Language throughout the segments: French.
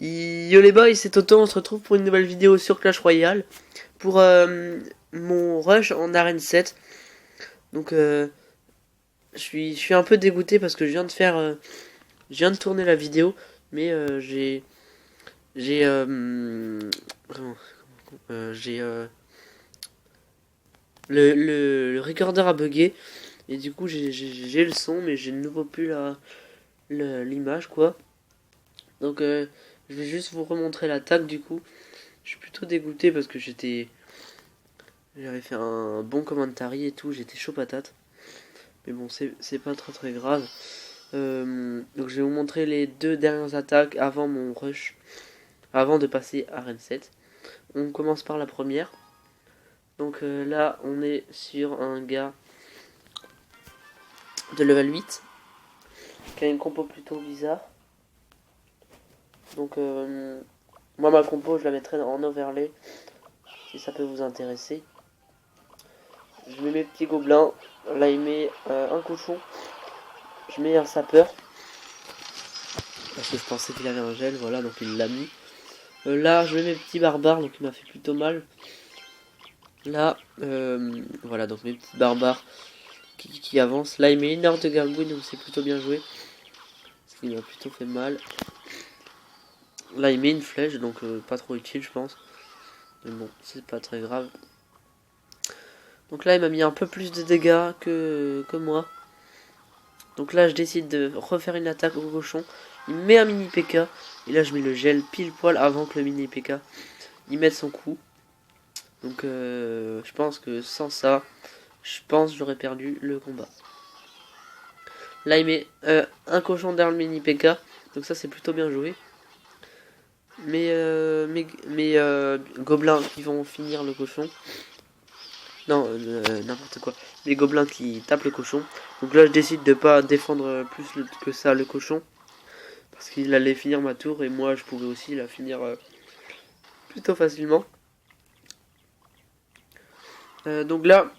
Yo les boys, c'est Toto, on se retrouve pour une nouvelle vidéo sur Clash Royale. Pour mon rush en arène 7. Donc je suis un peu dégoûté parce que je viens de tourner la vidéo. Mais j'ai le recorder a bugué. Et du coup j'ai le son mais j'ai de nouveau plus l'image quoi. Donc je vais juste vous remontrer l'attaque du coup. Je suis plutôt dégoûté parce que j'avais fait un bon commentary et tout, j'étais chaud patate. Mais bon, c'est pas très grave. Donc je vais vous montrer les deux dernières attaques avant mon rush, avant de passer à Arène 7. On commence par la première. Donc là, on est sur un gars de level 8 qui a une compo plutôt bizarre. Donc moi ma compo je la mettrai en overlay si ça peut vous intéresser. Je mets mes petits gobelins. Là il met un cochon. Je mets un sapeur. Parce que je pensais qu'il avait un gel, voilà, donc il l'a mis. Là je mets mes petits barbares, donc il m'a fait plutôt mal. Là, voilà, donc mes petits barbares qui avancent. Là il met une heure de gargouille, donc c'est plutôt bien joué. Parce qu'il m'a plutôt fait mal. Là il met une flèche, donc pas trop utile je pense. Mais bon, c'est pas très grave. Donc là il m'a mis un peu plus de dégâts que moi. Donc là je décide de refaire une attaque au cochon. Il met un mini PK. Et là je mets le gel pile poil avant que le mini PK il mette son coup. Donc je pense que sans ça, j'aurais perdu le combat. Là il met un cochon derrière le mini PK. Donc ça c'est plutôt bien joué. Mais mes gobelins qui vont finir le cochon. Non, n'importe quoi. Les gobelins qui tapent le cochon. Donc là je décide de pas défendre plus que ça le cochon. Parce qu'il allait finir ma tour et moi je pouvais aussi la finir plutôt facilement. Donc là,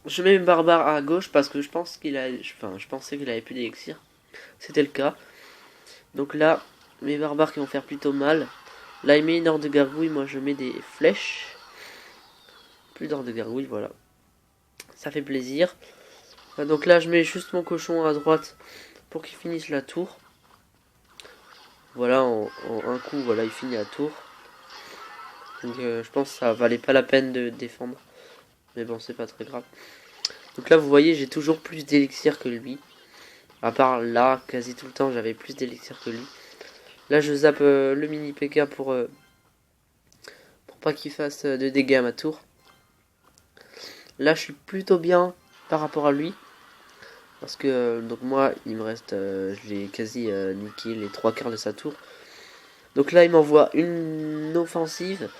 je mets mes barbares à gauche parce que je pensais qu'il avait plus d'élixir. C'était le cas. Donc là, mes barbares qui vont faire plutôt mal. Là, il met une horde de gargouilles, moi je mets des flèches. Plus d'horde de gargouilles, voilà. Ça fait plaisir. Donc là, je mets juste mon cochon à droite pour qu'il finisse la tour. Voilà, en un coup, voilà, il finit la tour. Donc je pense que ça valait pas la peine de défendre. Mais bon, c'est pas très grave. Donc là, vous voyez, j'ai toujours plus d'élixir que lui. À part là, quasi tout le temps, j'avais plus d'élixir que lui. Là, je zappe le mini PK pour pas qu'il fasse de dégâts à ma tour. Là, je suis plutôt bien par rapport à lui. Parce que, donc moi, il me reste... je l'ai quasi niqué les 3/4 de sa tour. Donc là, il m'envoie une offensive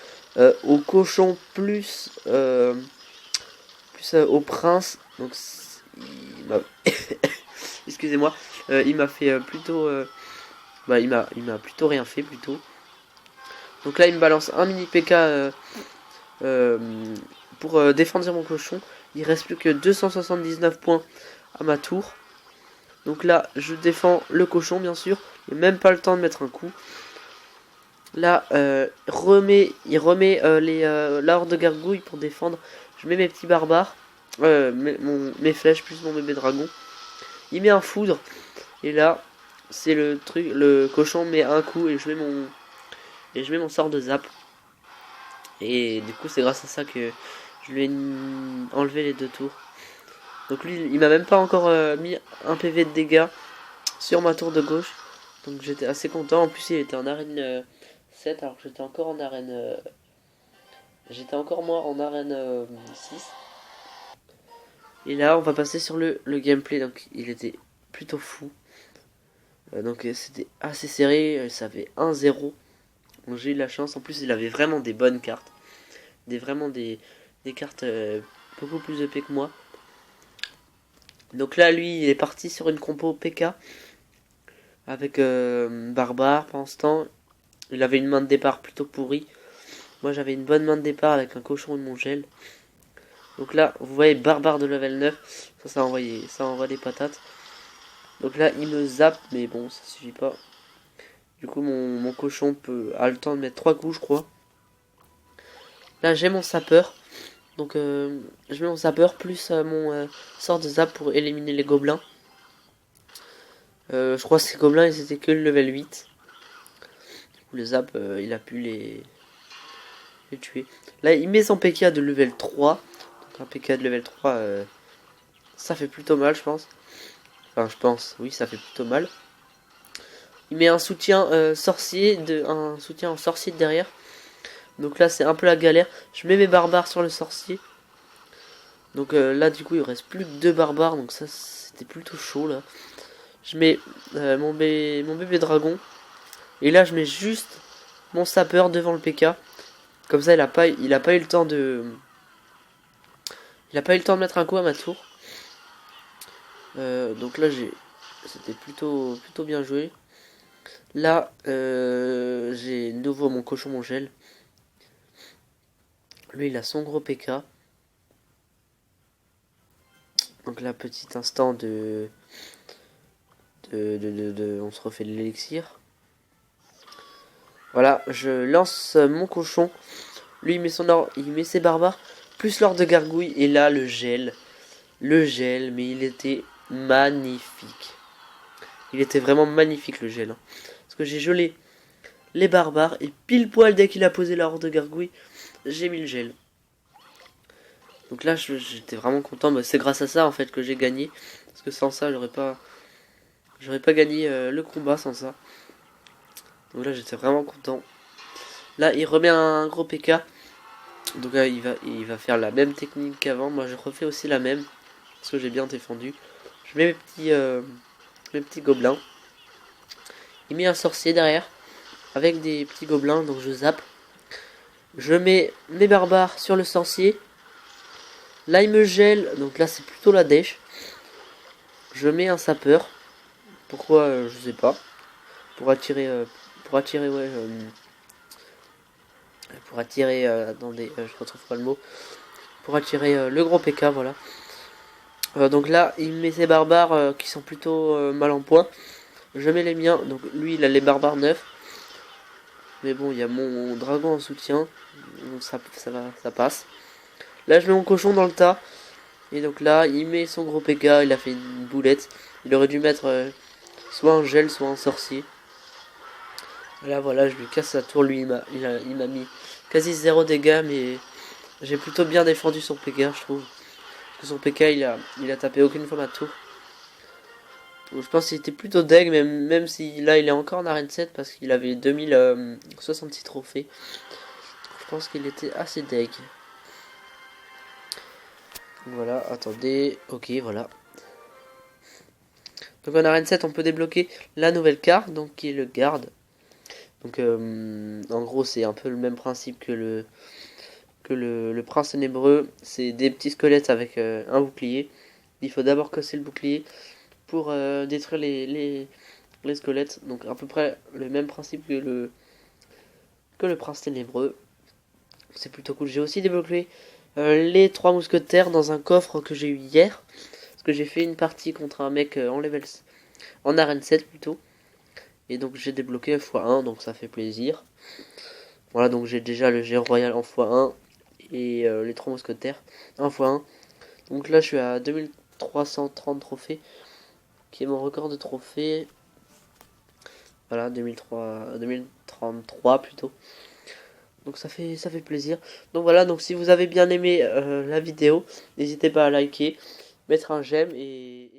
au cochon plus au prince. Donc, il m'a... excusez-moi. Il m'a fait plutôt... il m'a plutôt rien fait plutôt. Donc là, il me balance un mini PK pour défendre mon cochon. Il reste plus que 279 points à ma tour. Donc là, je défends le cochon, bien sûr. Il n'a même pas le temps de mettre un coup. Là, il remet la horde de gargouilles pour défendre. Je mets mes petits barbares. Mes flèches plus mon bébé dragon. Il met un foudre. Et là, c'est le truc. Le cochon met un coup et je mets mon sort de zap. Et du coup, c'est grâce à ça que je lui ai enlevé les 2 tours. Donc lui, il m'a même pas encore mis un PV de dégâts sur ma tour de gauche. Donc j'étais assez content. En plus, il était en arène 7 alors que j'étais encore en arène... j'étais encore moi en arène 6. Et là, on va passer sur le gameplay. Donc il était plutôt fou. Donc c'était assez serré. Ça fait 1-0. Donc j'ai eu de la chance. En plus, il avait vraiment des bonnes cartes. Vraiment des cartes beaucoup plus épais que moi. Donc là, lui, il est parti sur une compo PK. Avec Barbare pendant ce temps. Il avait une main de départ plutôt pourrie. Moi, j'avais une bonne main de départ avec un cochon et mon gel. Donc là, vous voyez, Barbare de level 9. Ça envoie des patates. Donc là, il me zappe, mais bon, ça suffit pas. Du coup mon cochon a le temps de mettre 3 coups je crois. Là j'ai mon sapeur. Donc je mets mon sapeur plus mon sort de zap pour éliminer les gobelins. Je crois que ces gobelins ils étaient que le level 8. Du coup le zap il a pu les tuer. Là il met son PK de level 3. Donc un PK de level 3 ça fait plutôt mal je pense. Enfin je pense, oui ça fait plutôt mal. Il met un soutien sorcier, un soutien en sorcier de derrière. Donc là c'est un peu la galère. Je mets mes barbares sur le sorcier. Donc là du coup il reste plus que 2 barbares. Donc ça c'était plutôt chaud là. Je mets mon bébé dragon. Et là je mets juste mon sapeur devant le PK. Comme ça il a pas eu le temps de. Il a pas eu le temps de mettre un coup à ma tour. Donc là c'était plutôt bien joué. Là j'ai nouveau mon cochon mon gel. Lui il a son gros PK. Donc là petit instant on se refait de l'élixir. Voilà, je lance mon cochon. Lui il met ses barbares plus l'or de gargouille et là le gel, mais il était magnifique. Il était vraiment magnifique le gel. Parce que j'ai gelé les barbares et pile poil dès qu'il a posé l'or de gargouille, j'ai mis le gel. Donc là j'étais vraiment content. C'est grâce à ça en fait que j'ai gagné. Parce que sans ça j'aurais pas gagné le combat sans ça. Donc là j'étais vraiment content. Là il remet un gros PK. Donc là il va faire la même technique qu'avant. Moi je refais aussi la même. Parce que j'ai bien défendu. Je mets mes petits gobelins. Il met un sorcier derrière. Avec des petits gobelins. Donc je zappe. Je mets mes barbares sur le sorcier. Là il me gèle. Donc là c'est plutôt la dèche. Je mets un sapeur. Pourquoi je sais pas. Pour attirer attendez, je retrouve pas le mot. Pour attirer le gros PK, voilà. Donc là, il met ses barbares qui sont plutôt mal en point. Je mets les miens. Donc lui, il a les barbares neufs. Mais bon, il y a mon dragon en soutien. Donc ça passe. Là, je mets mon cochon dans le tas. Et donc là, il met son gros PK. Il a fait une boulette. Il aurait dû mettre soit un gel, soit un sorcier. Là, voilà, je lui casse sa tour. Lui, il m'a mis quasi 0 dégâts. Mais j'ai plutôt bien défendu son PK, je trouve. Parce que son PK, il a tapé aucune fois ma tour. Donc, je pense qu'il était plutôt deg, même si là il est encore en arène 7 parce qu'il avait 2066 trophées. Je pense qu'il était assez deg. Voilà, attendez, ok, voilà. Donc en arène 7 on peut débloquer la nouvelle carte, donc qui est le garde. Donc en gros c'est un peu le même principe que le prince ténébreux. C'est des petits squelettes avec un bouclier. Il faut d'abord casser le bouclier pour détruire les squelettes. Donc à peu près le même principe que le prince ténébreux. C'est plutôt cool. J'ai aussi débloqué les 3 mousquetaires dans un coffre que j'ai eu hier. Parce que j'ai fait une partie contre un mec en arène 7 plutôt. Et donc j'ai débloqué x1, donc ça fait plaisir. Voilà, donc j'ai déjà le géant royal en x1 et les 3 mousquetaires en x1. Donc là je suis à 2330 trophées, qui est mon record de trophées. Voilà, 2033 plutôt. Donc ça fait plaisir. Donc voilà, donc si vous avez bien aimé la vidéo, n'hésitez pas à liker, mettre un j'aime et